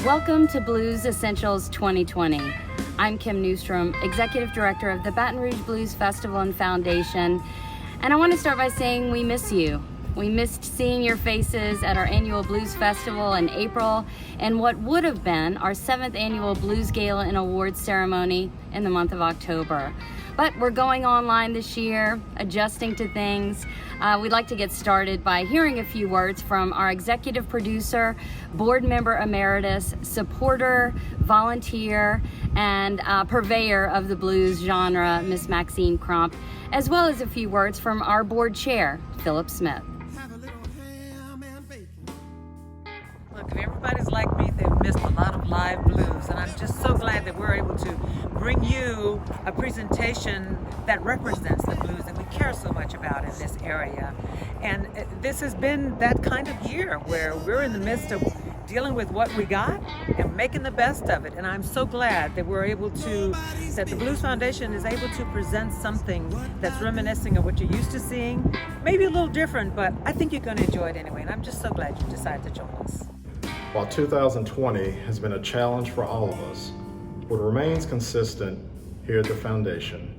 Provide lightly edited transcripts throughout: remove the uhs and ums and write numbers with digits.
Welcome to Blues Essentials 2020. I'm Kim Newstrom, Executive Director of the Baton Rouge Blues Festival and Foundation, and I want to start by saying we miss you. We missed seeing your faces at our annual Blues Festival in April and what would have been our 7th annual Blues Gala and Awards ceremony in the month of October. But we're going online this year, adjusting to things. We'd like to get started by hearing a few words from our executive producer, board member emeritus, supporter, volunteer, and purveyor of the blues genre, Miss Maxine Crump, as well as a few words from our board chair, Philip Smith. Look, if everybody's like me, they've missed a lot of live blues, and I'm just so glad that we're able to bring you a presentation that represents the blues that we care so much about in this area. And this has been that kind of year where we're in the midst of dealing with what we got and making the best of it. And I'm so glad that we're able to, that the Blues Foundation is able to present something that's reminiscing of what you're used to seeing. Maybe a little different, but I think you're going to enjoy it anyway. And I'm just so glad you decided to join us. While 2020 has been a challenge for all of us, what remains consistent here at the Foundation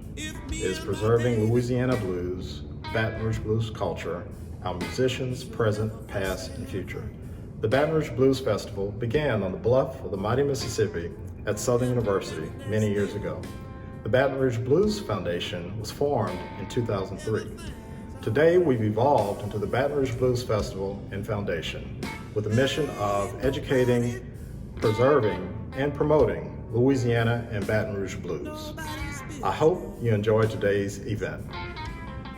is preserving Louisiana blues, Baton Rouge blues culture, our musicians, present, past, and future. The Baton Rouge Blues Festival began on the bluff of the mighty Mississippi at Southern University many years ago. The Baton Rouge Blues Foundation was formed in 2003. Today, we've evolved into the Baton Rouge Blues Festival and Foundation with the mission of educating, preserving, and promoting Louisiana and Baton Rouge blues. I hope you enjoyed today's event.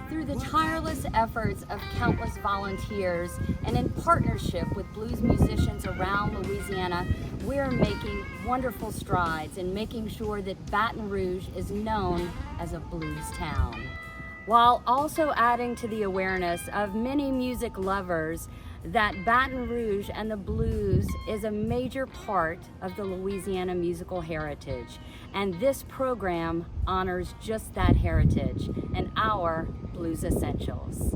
Through the tireless efforts of countless volunteers and in partnership with blues musicians around Louisiana, we're making wonderful strides in making sure that Baton Rouge is known as a blues town, while also adding to the awareness of many music lovers that Baton Rouge and the blues is a major part of the Louisiana musical heritage. And this program honors just that heritage and our Blues Essentials.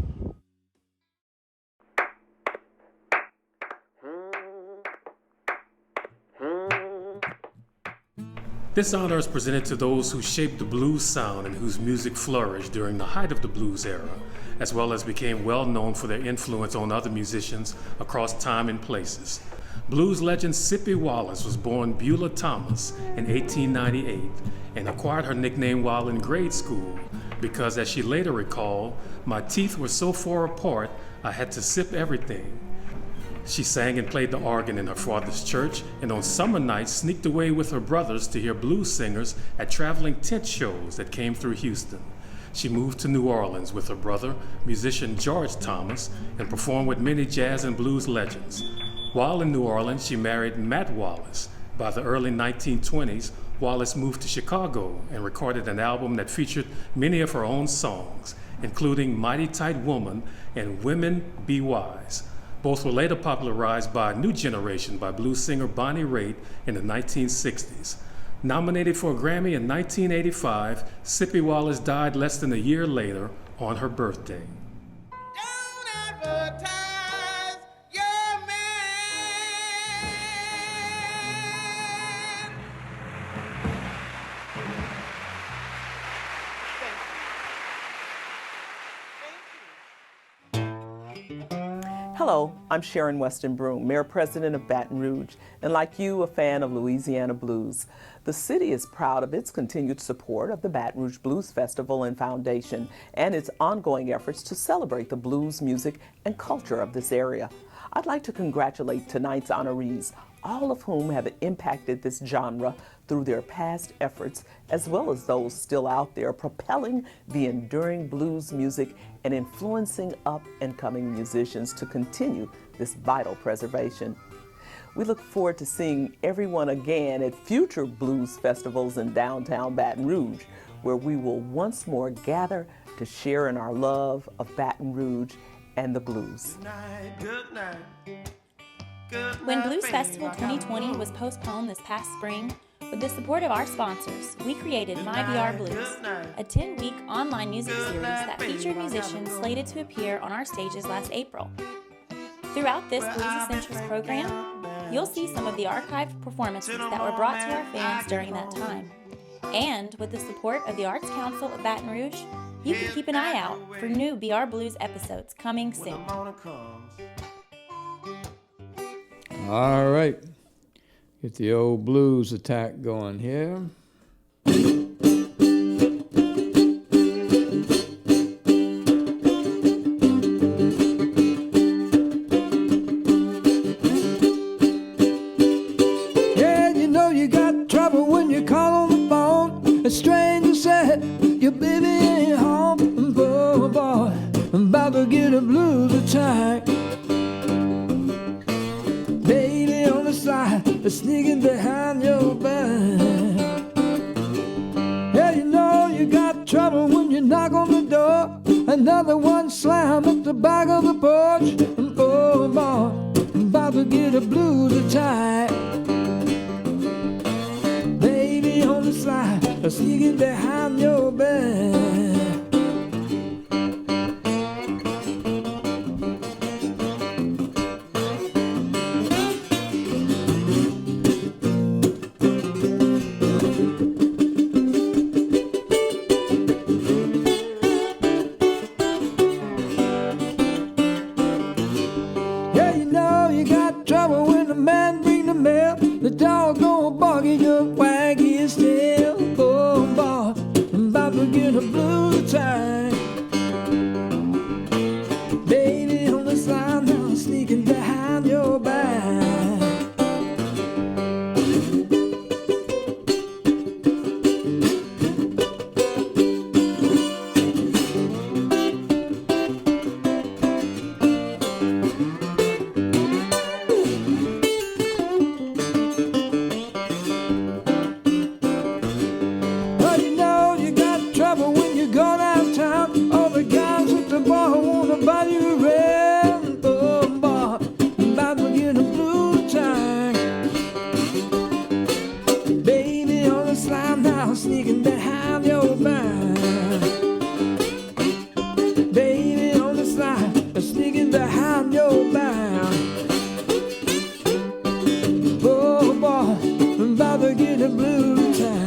This honor is presented to those who shaped the blues sound and whose music flourished during the height of the blues era, as well as became well known for their influence on other musicians across time and places. Blues legend Sippy Wallace was born Beulah Thomas in 1898 and acquired her nickname while in grade school because, as she later recalled, "My teeth were so far apart I had to sip everything." She sang and played the organ in her father's church, and on summer nights sneaked away with her brothers to hear blues singers at traveling tent shows that came through Houston. She moved to New Orleans with her brother, musician George Thomas, and performed with many jazz and blues legends. While in New Orleans, she married Matt Wallace. By the early 1920s, Wallace moved to Chicago and recorded an album that featured many of her own songs, including Mighty Tight Woman and Women Be Wise. Both were later popularized by a new generation by blues singer Bonnie Raitt in the 1960s. Nominated for a Grammy in 1985, Sippy Wallace died less than a year later on her birthday. Don't advertise your man. Hello, I'm Sharon Weston Broom, Mayor President of Baton Rouge, and like you, a fan of Louisiana blues. The city is proud of its continued support of the Baton Rouge Blues Festival and Foundation and its ongoing efforts to celebrate the blues music and culture of this area. I'd like to congratulate tonight's honorees, all of whom have impacted this genre through their past efforts, as well as those still out there propelling the enduring blues music and influencing up-and-coming musicians to continue this vital preservation. We look forward to seeing everyone again at future blues festivals in downtown Baton Rouge, where we will once more gather to share in our love of Baton Rouge and the blues. Good night. When Blues Festival 2020 was postponed this past spring, with the support of our sponsors, we created My VR Blues, a 10-week online music series that featured musicians slated to appear on our stages last April. Throughout this Blues Essentials program, you'll see some of the archived performances that were brought to our fans during that time. And with the support of the Arts Council of Baton Rouge, you can keep an eye out for new BR Blues episodes coming soon. All right, get the old blues attack going here. Yeah, you know you got trouble when you call on the phone. A stranger said your baby ain't home. Boy, boy, I'm about to get a blues attack. Baby on the side, sneaking behind your back. Yeah, you know you got trouble when you knock on the door. Another one slam at the back of the porch. Oh, boy, I'm about to get a blues attack. Baby on the side, sneaking behind your back. The dog gon' bark at you, wag his tail. Oh, boy, I'm about to get a blues attack. Baby on the side now, sneaking behind your back. Sneaking behind your back. Baby on the side, sneaking behind your back. Oh boy, I'm about to get a blue attack.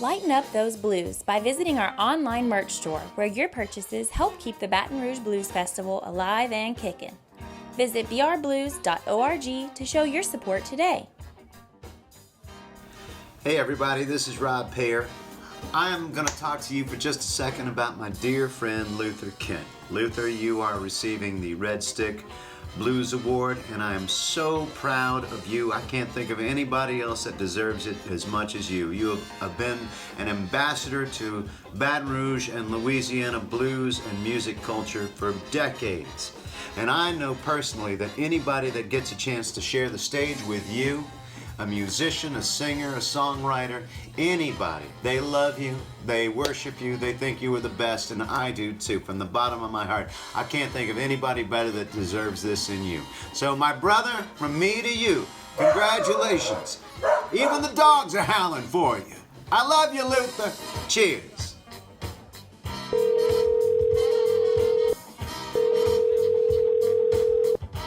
Lighten up those blues by visiting our online merch store, where your purchases help keep the Baton Rouge Blues Festival alive and kicking. Visit brblues.org to show your support today. Hey everybody, this is Rob Payer. I am going to talk to you for just a second about my dear friend Luther Kent. Luther, you are receiving the Red Stick Blues Award, and I am so proud of you. I can't think of anybody else that deserves it as much as you. You have been an ambassador to Baton Rouge and Louisiana blues and music culture for decades. And I know personally that anybody that gets a chance to share the stage with you, a musician, a singer, a songwriter, anybody, they love you, they worship you, they think you are the best, and I do too, from the bottom of my heart. I can't think of anybody better that deserves this than you. So my brother, from me to you, congratulations. Even the dogs are howling for you. I love you, Luther. Cheers.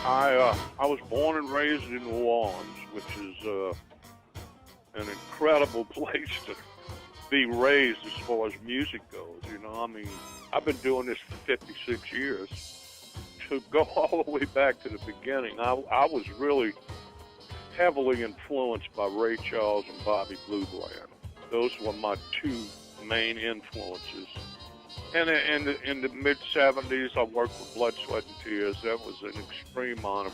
I was born and raised in New Orleans, which is an incredible place to be raised as far as music goes. You know, I mean, I've been doing this for 56 years. To go all the way back to the beginning, I was really heavily influenced by Ray Charles and Bobby Blue Bland. Those were my two main influences. And in the mid-'70s, I worked with Blood, Sweat, and Tears. That was an extreme honor.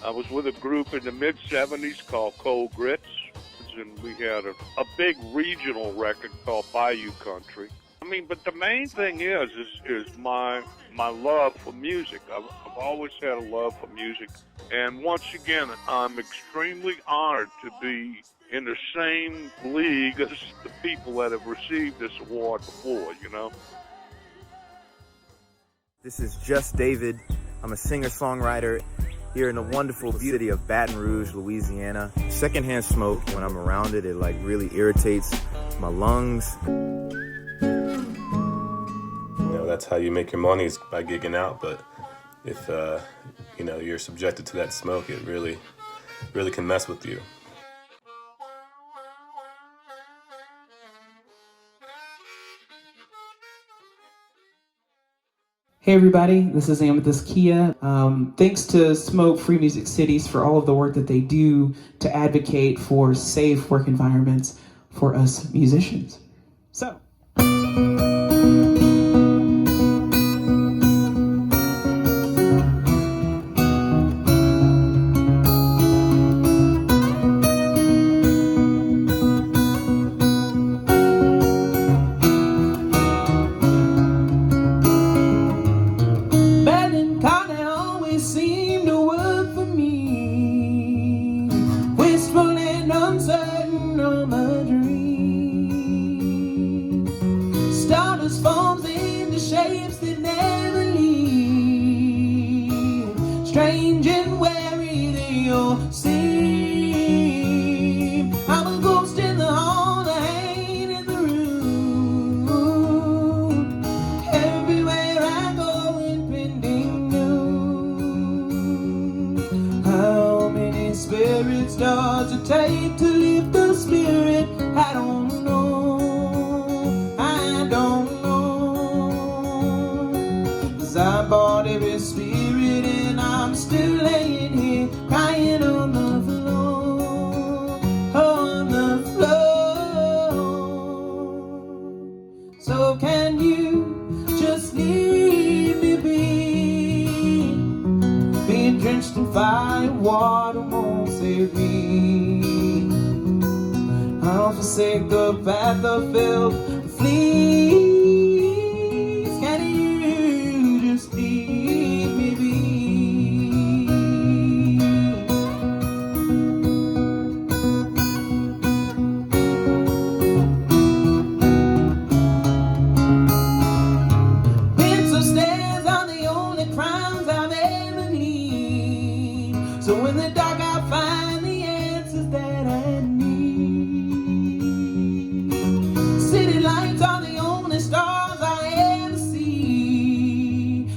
I was with a group in the mid-'70s called Cold Grits. It's and we had a big regional record called Bayou Country. I mean, but the main thing is my love for music. I've always had a love for music. And once again, I'm extremely honored to be in the same league as the people that have received this award before, you know. This is Just David. I'm a singer-songwriter here in the wonderful city of Baton Rouge, Louisiana. Secondhand smoke, when I'm around it, it like really irritates my lungs. You know, that's how you make your money, is by gigging out. But if you know, you're subjected to that smoke, it really can mess with you. Hey everybody, this is Amethyst Kia. Thanks to Smoke Free Music Cities for all of the work that they do to advocate for safe work environments for us musicians. So.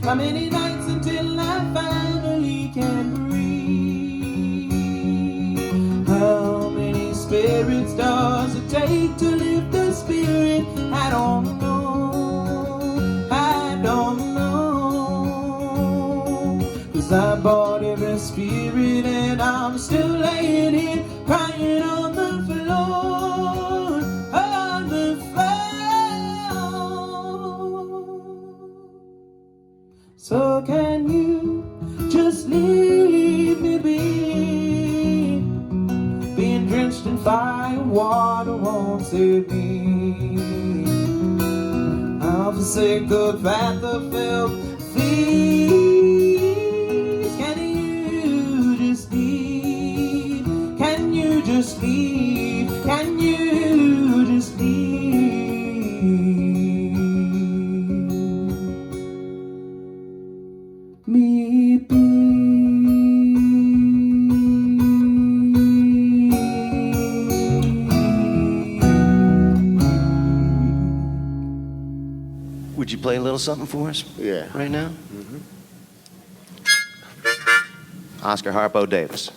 How many nights until I finally can breathe? How many spirits does it take to lift the spirit? I don't know, I don't know. 'Cause I bought every spirit and I'm still laying here crying on the floor, on the floor. So can you just leave me be? Being drenched in fire and water won't save me. I'll forsake the path of filth. Please, can you just leave? Can you just leave? Can you just leave? Me be. Would you play a little something for us? Yeah. Right now? Oscar Harpo Davis.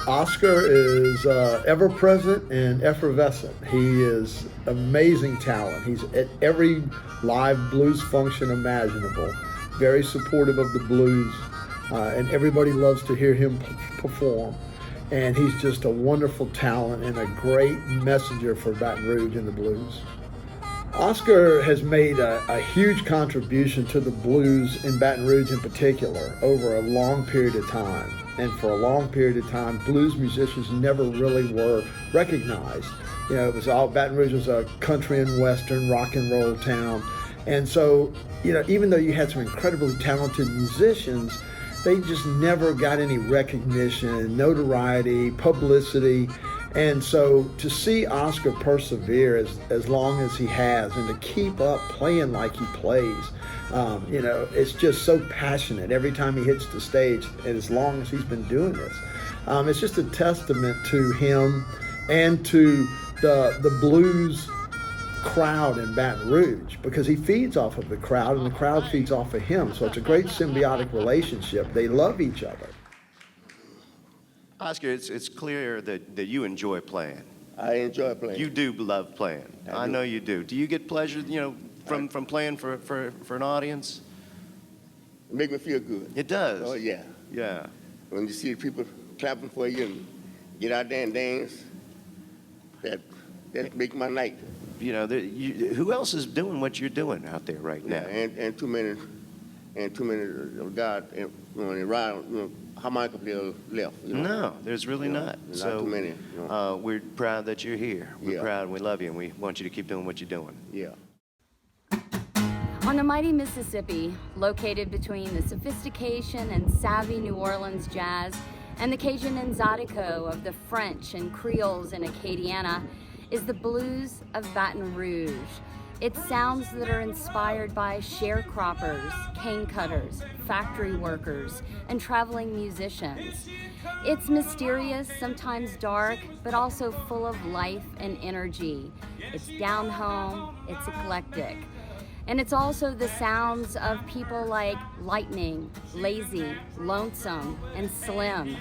Oscar is ever present and effervescent. He is amazing talent. He's at every live blues function imaginable. Very supportive of the blues, and everybody loves to hear him perform. And he's just a wonderful talent and a great messenger for Baton Rouge and the blues. Oscar has made a huge contribution to the blues in Baton Rouge in particular over a long period of time. And for a long period of time, blues musicians never really were recognized. You know, it was all, Baton Rouge was a country and western rock and roll town. And so, you know, even though you had some incredibly talented musicians, they just never got any recognition, notoriety, publicity. And so to see Oscar persevere as long as he has and to keep up playing like he plays, you know, it's just so passionate every time he hits the stage, and as long as he's been doing this. It's just a testament to him and to the blues crowd in Baton Rouge, because he feeds off of the crowd and the crowd feeds off of him. So it's a great symbiotic relationship. They love each other. Oscar, it's clear that you enjoy playing. I enjoy playing. You do love playing. I know you do. Do you get pleasure, you know, from playing for an audience? It makes me feel good. It does? Oh, yeah. Yeah. When you see people clapping for you and get out there and dance, that makes my night. You know, who else is doing what you're doing out there right now? Yeah, and too many of God, you know, around, you know, harmonica players left. You know? No, there's really not. So, not too many. You know? We're proud that you're here. We're Yeah. proud and we love you, and we want you to keep doing what you're doing. Yeah. On the mighty Mississippi, located between the sophistication and savvy New Orleans jazz and the Cajun and Zydeco of the French and Creoles in Acadiana, is the blues of Baton Rouge. It's sounds that are inspired by sharecroppers, cane cutters, factory workers, and traveling musicians. It's mysterious, sometimes dark, but also full of life and energy. It's down home, it's eclectic. And it's also the sounds of people like Lightning, Lazy, Lonesome, and Slim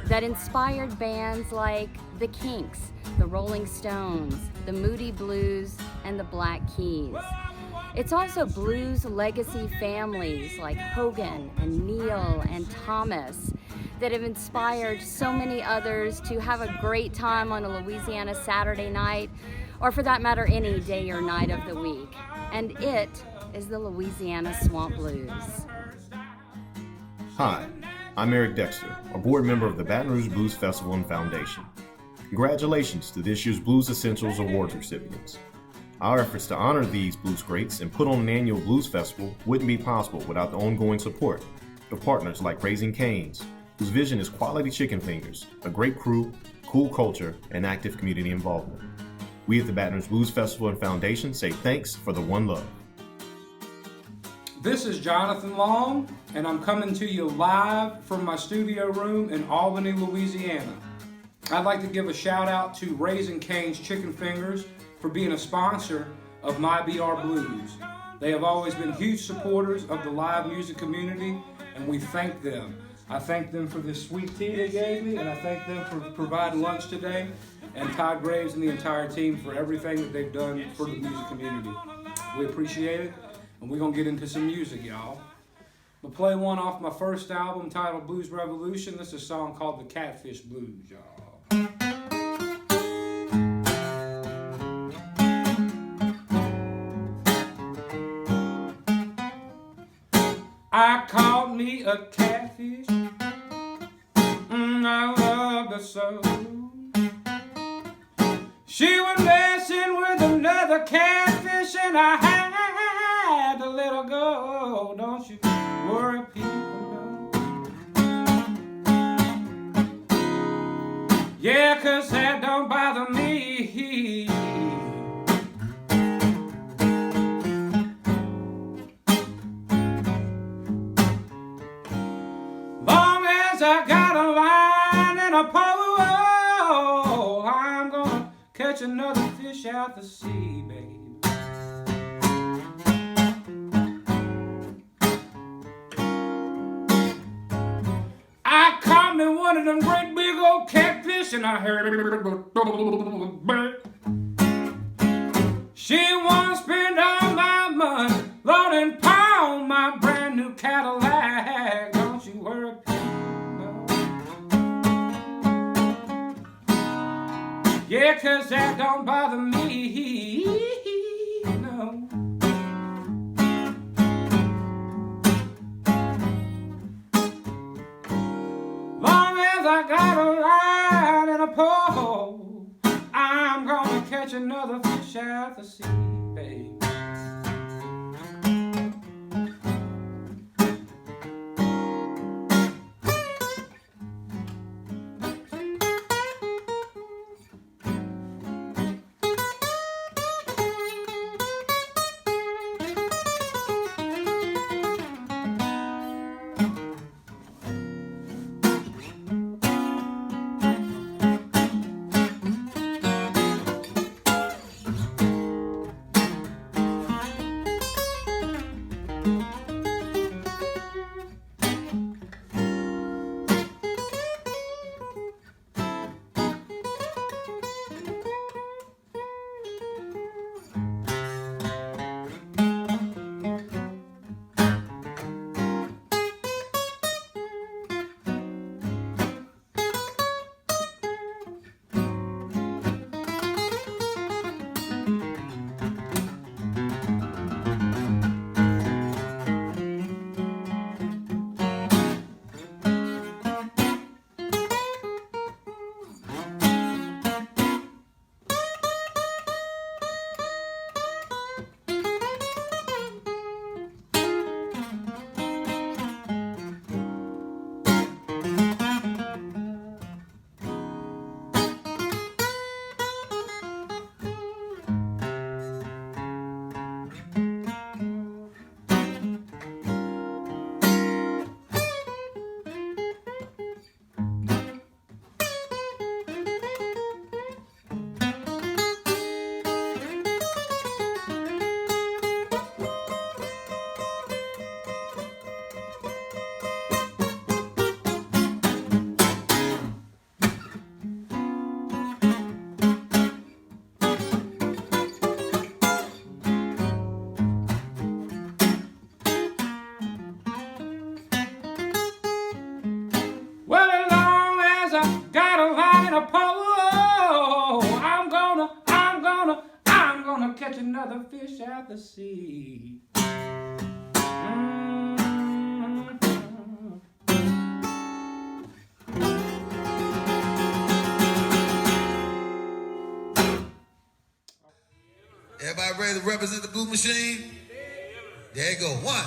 that inspired bands like the Kinks, the Rolling Stones, the Moody Blues, and the Black Keys. It's also blues legacy families like Hogan and Neil and Thomas that have inspired so many others to have a great time on a Louisiana Saturday night, or for that matter, any day or night of the week. And it is the Louisiana Swamp Blues. Hi, I'm Eric Dexter, a board member of the Baton Rouge Blues Festival and Foundation. Congratulations to this year's Blues Essentials Awards recipients. Our efforts to honor these blues greats and put on an annual blues festival wouldn't be possible without the ongoing support of partners like Raising Cane's, whose vision is quality chicken fingers, a great crew, cool culture, and active community involvement. We at the Baton Rouge Blues Festival and Foundation say thanks for the one love. This is Jonathan Long, and I'm coming to you live from my studio room in Albany, Louisiana. I'd like to give a shout out to Raising Cane's Chicken Fingers for being a sponsor of My BR Blues. They have always been huge supporters of the live music community, and we thank them. I thank them for this sweet tea they gave me, and I thank them for providing lunch today, and Todd Graves and the entire team for everything that they've done for the music community. We appreciate it, and we're gonna get into some music, y'all. We'll play one off my first album titled Blues Revolution. This is a song called The Catfish Blues, y'all. I caught me a catfish, I loved her so. She was messing with another catfish and I had to let her go. Don't you worry, people, no. Yeah, 'cause that don't bother me. Long as I got a line and a pole, I'm gonna catch another fish out the sea, baby. I caught me one of them great big old catfish and I heard it. She wanna spend all my money, Lord, and pound my brand new Cadillac. Don't you worry, no. Yeah, 'cause that don't bother me, no. pole. I'm gonna catch another fish out the sea, babe. Catch another fish out the sea. Everybody ready to represent the Blue Machine? There you go. 1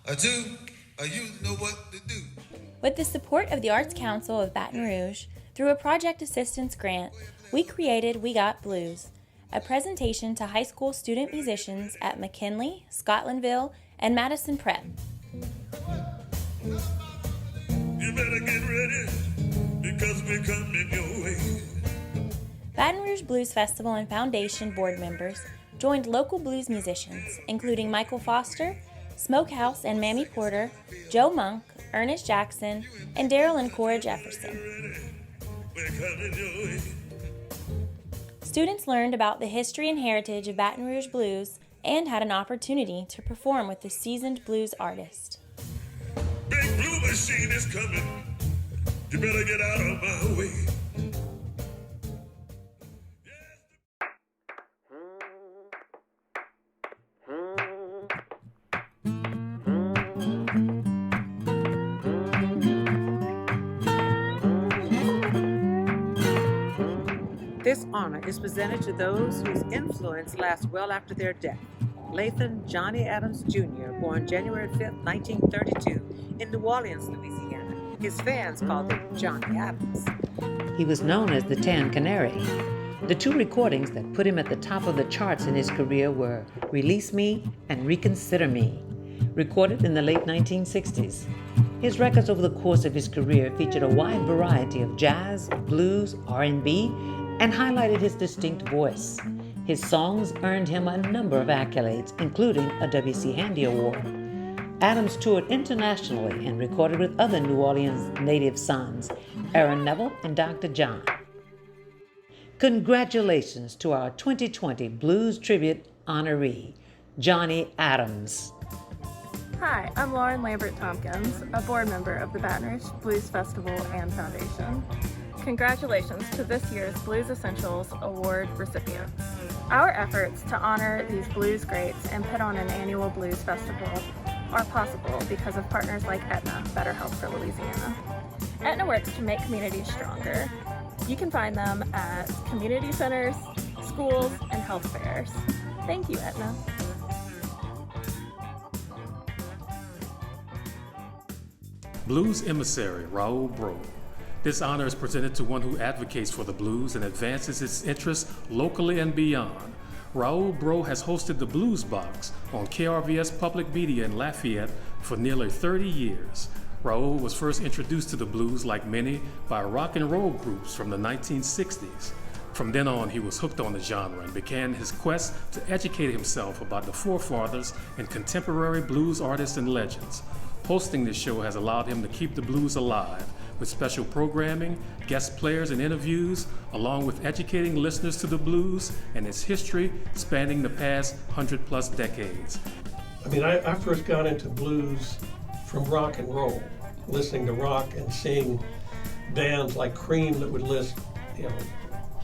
or 2, or you know what to do. With the support of the Arts Council of Baton Rouge, through a project assistance grant, we created We Got Blues, a presentation to high school student musicians at McKinley, Scotlandville, and Madison Prep. You better get ready, because we're coming your way. Baton Rouge Blues Festival and Foundation board members joined local blues musicians, including Michael Foster, Smokehouse and Mammy Porter, Joe Monk, Ernest Jackson, and Daryl and Cora Jefferson. We're coming your way. Students learned about the history and heritage of Baton Rouge blues and had an opportunity to perform with the seasoned blues artist. Big Blue Machine is coming. You better get out of my way. This honor is presented to those whose influence lasts well after their death. Lathan Johnny Adams Jr., born January 5, 1932, in New Orleans, Louisiana. His fans called him Johnny Adams. He was known as the Tan Canary. The two recordings that put him at the top of the charts in his career were Release Me and Reconsider Me, recorded in the late 1960s. His records over the course of his career featured a wide variety of jazz, blues, R&B, and highlighted his distinct voice. His songs earned him a number of accolades, including a W.C. Handy Award. Adams toured internationally and recorded with other New Orleans native sons, Aaron Neville and Dr. John. Congratulations to our 2020 Blues Tribute honoree, Johnny Adams. Hi, I'm Lauren Lambert-Tompkins, a board member of the Baton Rouge Blues Festival and Foundation. Congratulations to this year's Blues Essentials Award recipients. Our efforts to honor these blues greats and put on an annual blues festival are possible because of partners like Aetna, Better Health for Louisiana. Aetna works to make communities stronger. You can find them at community centers, schools, and health fairs. Thank you, Etna. Blues emissary Raoul Bro. This honor is presented to one who advocates for the blues and advances its interests locally and beyond. Raoul Bro has hosted the Blues Box on KRVS Public Media in Lafayette for nearly 30 years. Raoul was first introduced to the blues, like many, by rock and roll groups from the 1960s. From then on, he was hooked on the genre and began his quest to educate himself about the forefathers and contemporary blues artists and legends. Hosting this show has allowed him to keep the blues alive with special programming, guest players, and interviews, along with educating listeners to the blues and its history spanning the past 100+ decades. I mean, I first got into blues from rock and roll, listening to rock and seeing bands like Cream that would list,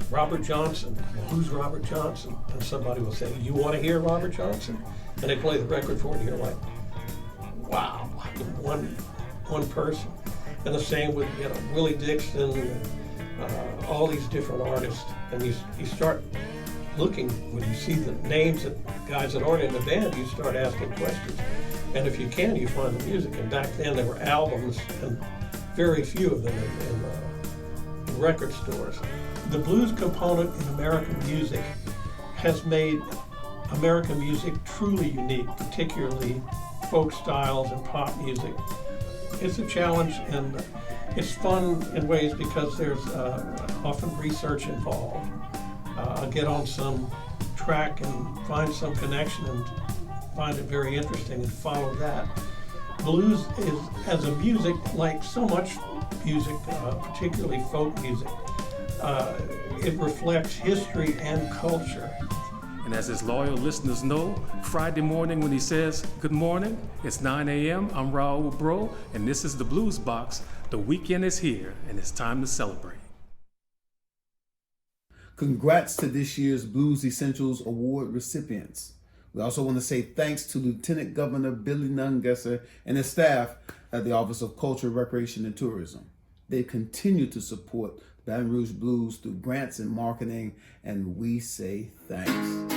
Robert Johnson. Well, who's Robert Johnson? And somebody will say, you want to hear Robert Johnson? And they play the record for it, and you're like, wow, one person. And the same with Willie Dixon, all these different artists. And you start looking, when you see the names of guys that aren't in the band, you start asking questions. And if you can, you find the music. And back then there were albums, and very few of them in record stores. The blues component in American music has made American music truly unique, particularly folk styles and pop music. It's a challenge, and it's fun in ways because there's often research involved. I'll get on some track and find some connection and find it very interesting and follow that. Blues is, as a music, like so much music, particularly folk music, it reflects history and culture. And as his loyal listeners know, Friday morning when he says, good morning, it's 9 a.m., I'm Raoul Bro, and this is the Blues Box. The weekend is here, and it's time to celebrate. Congrats to this year's Blues Essentials Award recipients. We also want to say thanks to Lieutenant Governor Billy Nungesser and his staff at the Office of Culture, Recreation, and Tourism. They continue to support Baton Rouge Blues through grants and marketing, and we say thanks.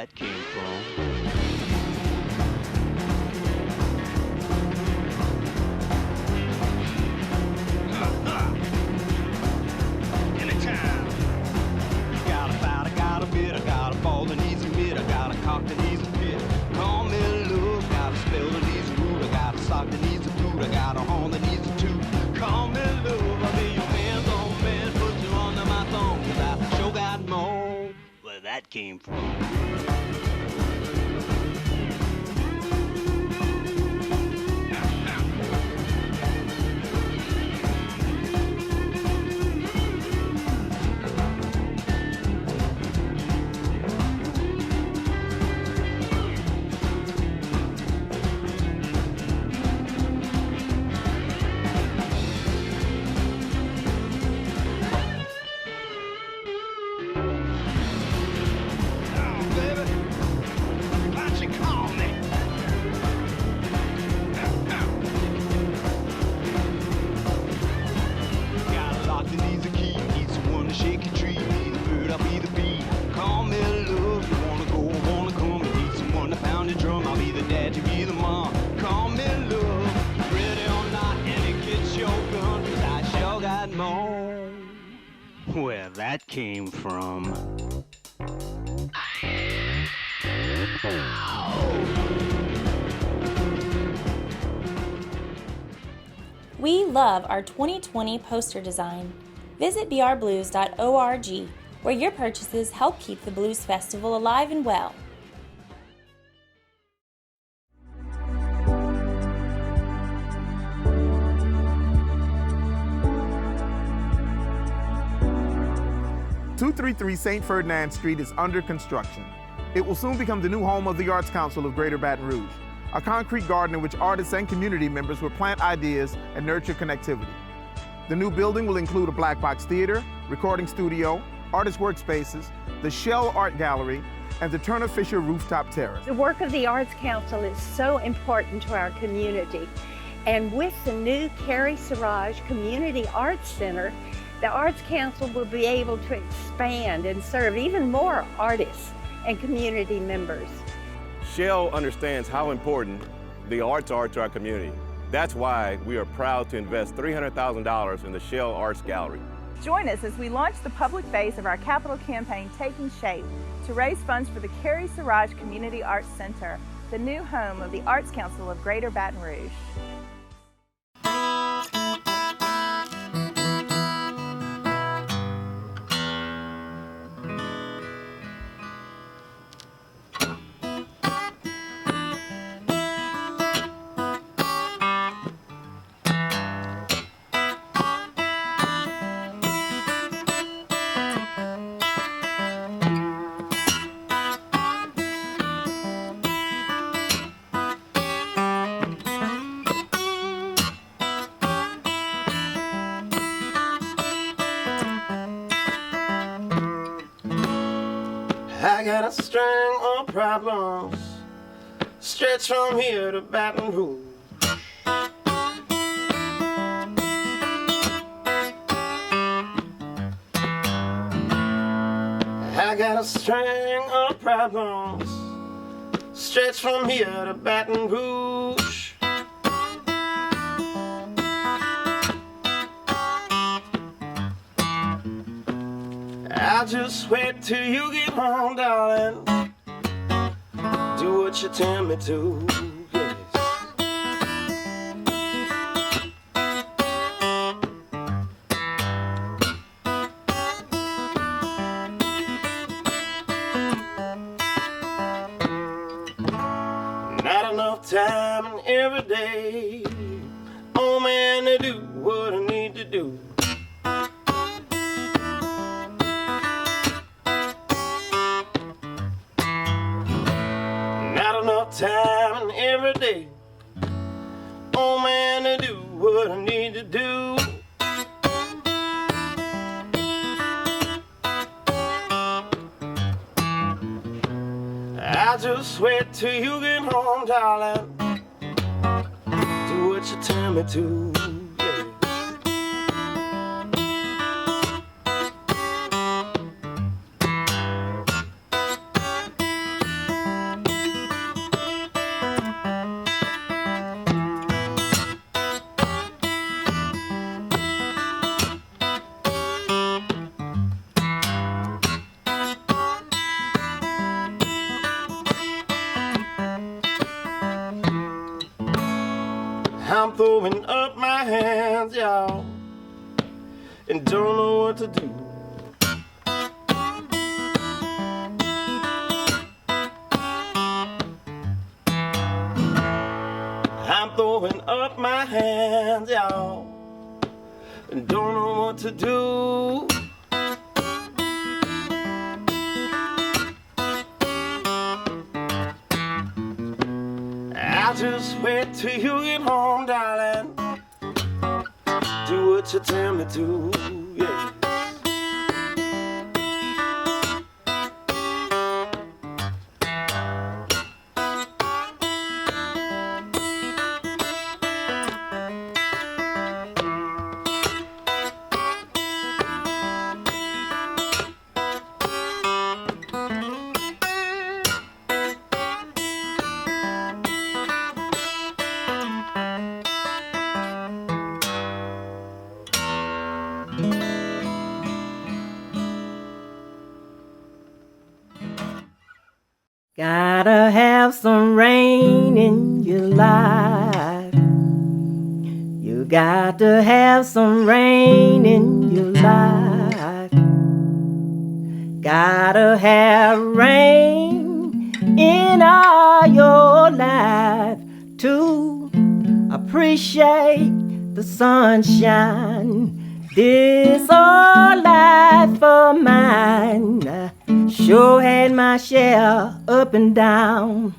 that came from. Anytime. Got a fight, I got a bit, I got a ball that needs a mitt, I got a cock that needs a pit. Call me love, got a spell that needs a root, I got a sock that needs a boot, I got a horn that needs a toot. Call me love, I'll be your man's old man, put you under my thumb, 'cause I sure got more where that came from. Where that came from. We love our 2020 poster design. Visit brblues.org, where your purchases help keep the Blues Festival alive and well. .233 St. Ferdinand Street is under construction. It will soon become the new home of the Arts Council of Greater Baton Rouge, a concrete garden in which artists and community members will plant ideas and nurture connectivity. The new building will include a black box theater, recording studio, artist workspaces, the Shell Art Gallery, and the Turner Fisher Rooftop Terrace. The work of the Arts Council is so important to our community. And with the new Carrie Siraj Community Arts Center, the Arts Council will be able to expand and serve even more artists and community members. Shell understands how important the arts are to our community. That's why we are proud to invest $300,000 in the Shell Arts Gallery. Join us as we launch the public phase of our capital campaign Taking Shape to raise funds for the Carrie Siraj Community Arts Center, the new home of the Arts Council of Greater Baton Rouge. I got a string of problems, stretch from here to Baton Rouge. I got a string of problems, stretch from here to Baton Rouge. I'll just wait till you get home, darling. Do what you tell me to, yes. Not enough time in every day, oh man, to do what I need to do. Time and every day, oh man, to do what I need to do. I'll just wait till you get home, darling. Do what you tell me to. I'm throwing up my hands, y'all, and don't know what to do. I'm throwing up my hands, y'all, and don't know what to do. I'll just wait till you get home, darling. Do what you tell me to, yeah. Gotta have some rain in your life. You got to have some rain in your life. Gotta have rain in all your life to appreciate the sunshine. This old life of mine, I sure had my share up and down.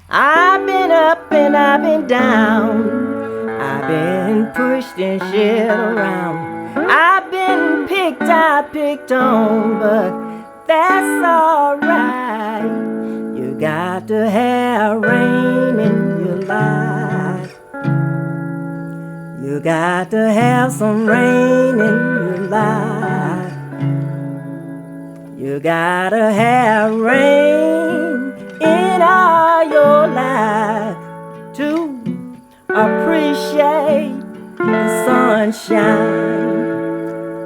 I've been up and I've been down. I've been pushed and shared around. I've been picked out, picked on, but that's alright. You got to have rain in your life. You got to have some rain in your life. You gotta have rain in all your life to appreciate the sunshine.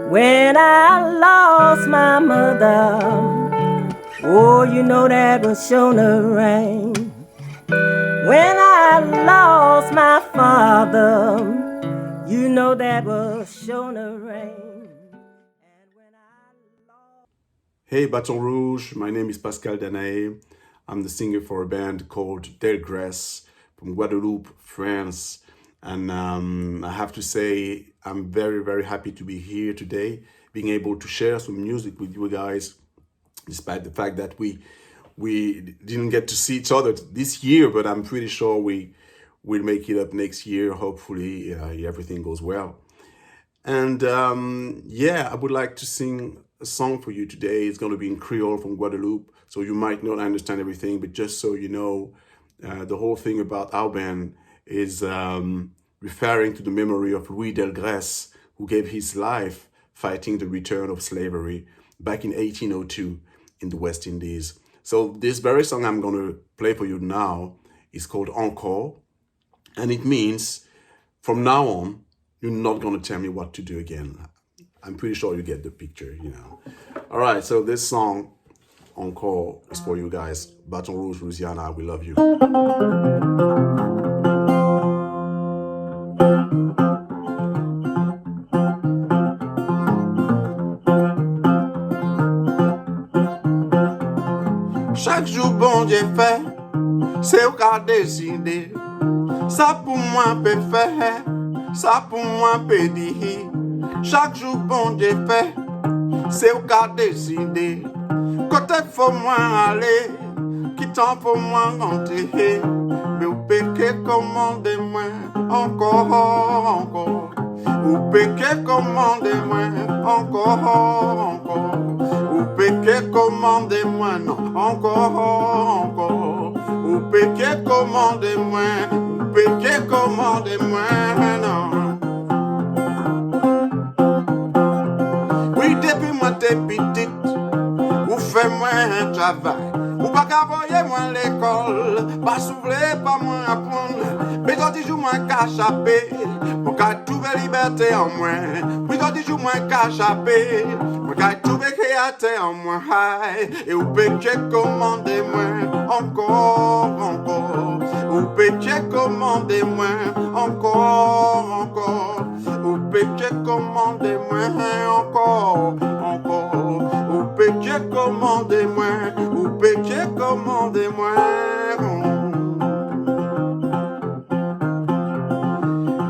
When I lost my mother, oh, you know that was sure to rain. When I lost my father, you know that was sure to rain. Hey Baton Rouge, my name is Pascal Danae. I'm the singer for a band called Del Grace from Guadeloupe, France. And I have to say, I'm very, very happy to be here today, being able to share some music with you guys, despite the fact that we didn't get to see each other this year, but I'm pretty sure we'll make it up next year. Hopefully everything goes well. And yeah, I would like to sing a song for you today. It's going to be in Creole from Guadeloupe, so you might not understand everything, but just so you know, the whole thing about our band is referring to the memory of Louis Del Grace, who gave his life fighting the return of slavery back in 1802 in the West Indies. So this very song I'm going to play for you now is called Encore, and it means from now on, you're not going to tell me what to do again. I'm pretty sure you get the picture, you know. All right, so this song, Encore, is for you guys. Baton Rouge, Louisiana, we love you. Chaque jour, bon Dieu fait, c'est au cas décidé. Ça pour moi peut faire, ça pour moi peut dire. Chaque jour, bon Dieu fait, c'est au cas décidé. Côté faut moi aller, quittant faut moi rentrer. Mais au péché commandez-moi encore. Au péché commandez-moi encore. Au péché commandez-moi non encore. Au péché commandez-moi, au péché commandez-moi non. Oui, depuis moi t'es petite, ou fais-moi un travail, ou pas qu'à voyer moi l'école, pas souffler, pas moi apprendre, mais quand tu joues moi qu'à chaper, pour qu'à trouver liberté en moi, puis quand tu joues moi qu'à chaper, pour qu'à trouver créativité en moi, et au péché commandez-moi encore, ou péché commandez-moi encore, encore. Ou péché commandez-moi encore, encore. Ou péché commandez-moi, ou péché commandez-moi.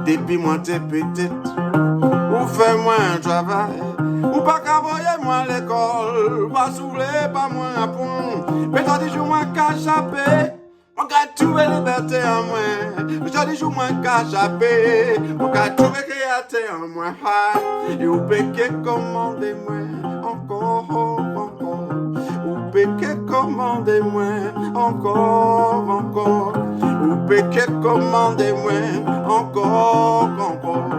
Depuis moi t'es petite, ou fais-moi un travail, ou pas qu'à voyer moi l'école, pas soulever pas moi à pont, mais t'as dit moi qu'à chapper. On va trouver liberté en moi. Aujourd'hui, je m'en cache à paix. On va trouver créativité en moi. Et au péché, commandez-moi encore, encore. Au péché, commandez-moi encore, encore. Au péché, commandez-moi encore, encore.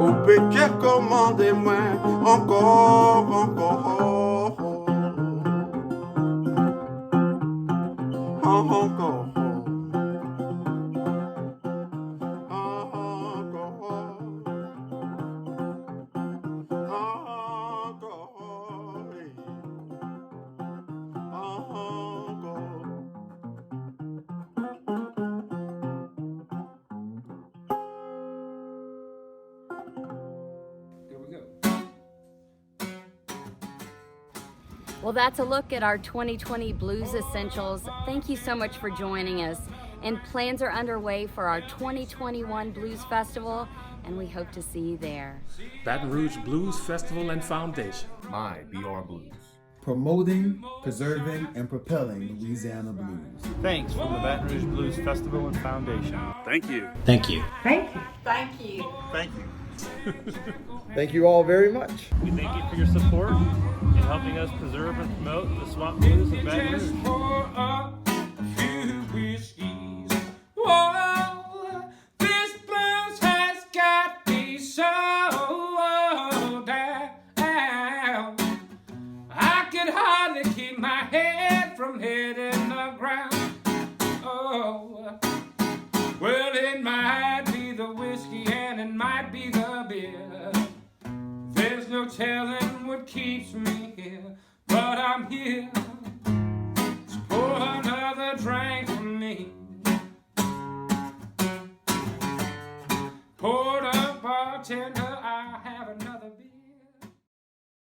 Au péché, commandez-moi encore, encore. Encore. Well, that's a look at our 2020 Blues Essentials. Thank you so much for joining us. And plans are underway for our 2021 Blues Festival, and we hope to see you there. Baton Rouge Blues Festival and Foundation. My BR Blues. Promoting, preserving, and propelling Louisiana blues. Thanks from the Baton Rouge Blues Festival and Foundation. Thank you. Thank you. Thank you. Thank you. Thank you. Thank you all very much. We thank you for your support in helping us preserve and promote the swamp blues of Baton Rouge. Whoa, this blues has got me so down. I can hardly keep my head from hitting the ground. Oh, well, it might be the whiskey and it might be the beer. There's no telling what keeps me here, but I'm here. So pour another drink for me. Pour the bartender